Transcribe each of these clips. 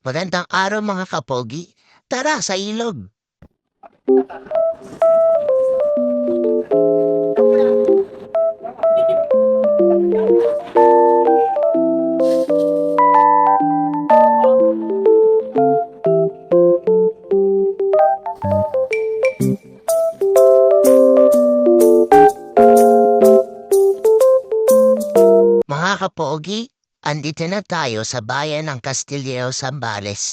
Magandang araw mga kapogi. Tara sa ilog. Mga kapogi, andito na tayo sa bayan ng Castillero, Zambales.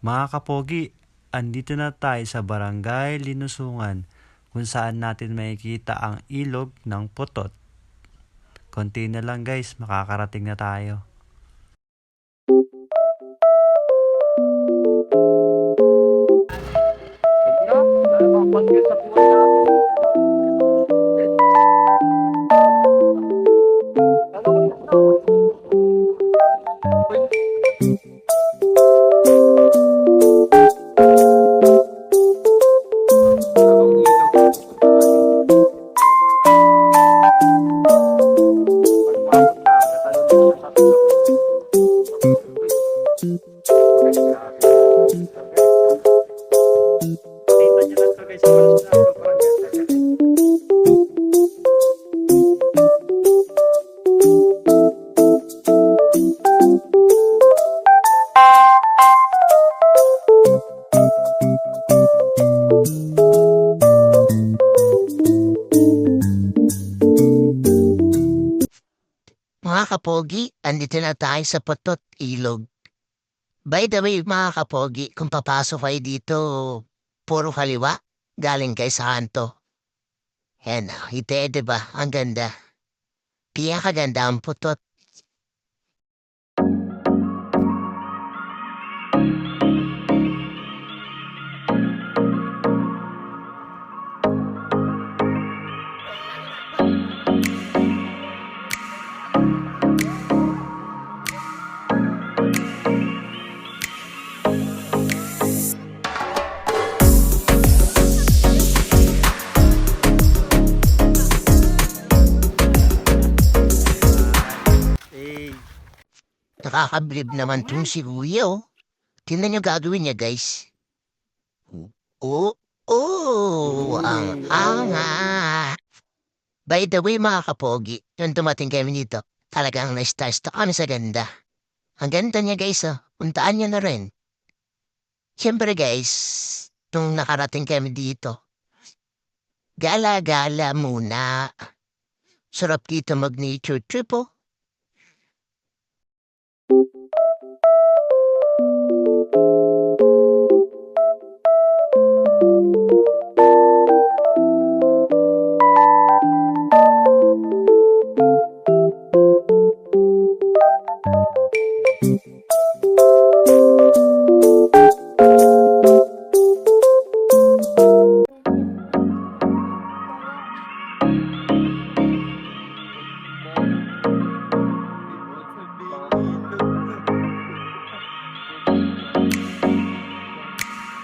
Mga kapogi, andito na tayo sa Barangay Linusungan kung saan natin makikita ang ilog ng Putot. Konti na lang guys, makakarating na tayo. Mga kapogi, andito na tayo sa Putot Ilog. By the way, mga kapogi, kung papasok kayo dito, puro kaliwa, galing kay Santo. Yan, ite, diba? Ang ganda. Pinakaganda ang Putot. Nakakabilib naman tong si Kuya, oh. Tingnan nyo gagawin niya, guys. Ang angat. By the way, mga kapogi, yung dumating kami dito, talagang na-stars to kami sa ganda. Ang ganda niya, guys, oh. Puntaan niyo na rin. Siyempre, guys, nung nakarating kami dito, gala-gala muna. Sarap dito mag-nature trip, oh.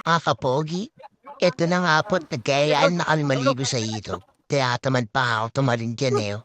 Mga kapogi, eto na nga po't nagkayaan na kami maligo sa ilog. Kaya tamad pa ako tumalin dyan eh. Oh.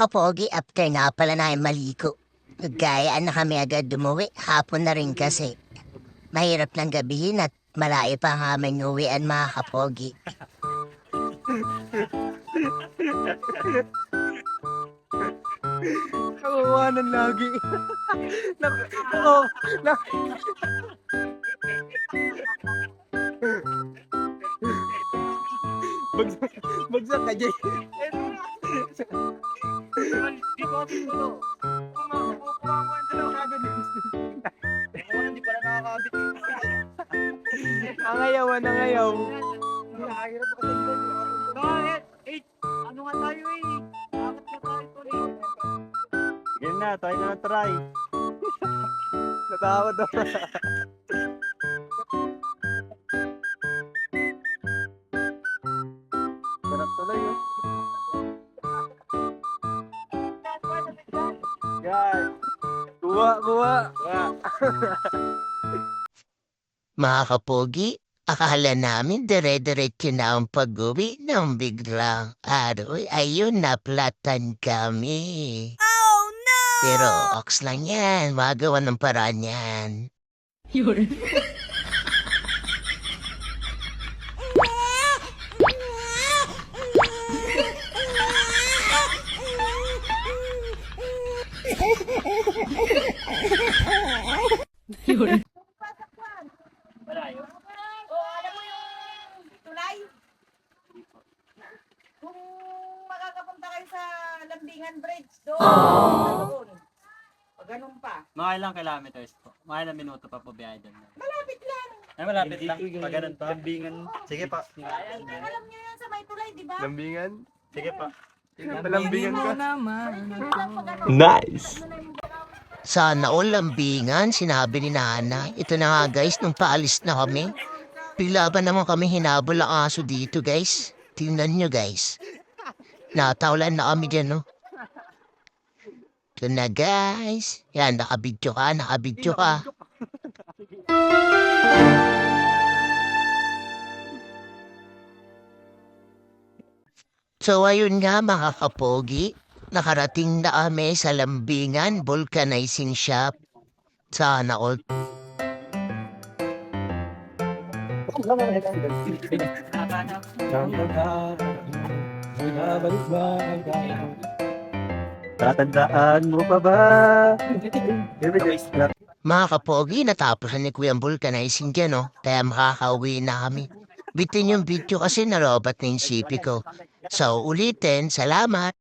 kapogi, after nga pala na maligo. Gayaan na kami agad umuwi. Hapon na rin kasi. Mahirap ng gabihin at malayo pa nga aming uwian mga kapogi. Kawawanan lagi. Oo. Bagsak ka, Jay. Nangayawan, nangayaw. Bakit? Eh, ano nga tayo eh? Bakit na tayo tuloy? Sige na, tayo na try. Natawa daw. Sarap tuloy yun. Guys. Kuha, kuha. Mga kapogi, akala namin dire-diretso na ang pag-uwi nang biglang araw ayun naplatan kami. Oh no! Pero ox lang yan, magawa ng paraan yan. Alam mo yung tulay? Kung makakapunta kayo sa Lambingan Bridge, doon. Pag ganun pa. Mga ilang kilometers po? Mga ilang minuto pa po biyahe doon? Malapit lang. Ay, malapit lang. Pag ganun pa. Sige pa. Alam niyo yan sa may tulay, di ba? Lambingan. Sige pa. Malambingan ka. Nice! Sana all lambingan, sinabi ni Nana. Ito na nga guys, nung paalis na kami. Bigla ba naman kami hinabol ang aso dito guys? Tingnan nyo guys. Natawlan na kami dyan no. Ito na guys. Yan, nakabidyo ka, nakabidyo ka. So ayun nga mga kapogi. Nakarating na kami sa Lambingan Vulcanizing Shop. Sana all. Tatandaan mo pa ba? Mga kapogi, natapos na ni Kuya Vulcanizing dyan, no? Kaya makakauwi na kami. Bitin yung video kasi narobat na yung sipi ko. So, ulitin, salamat!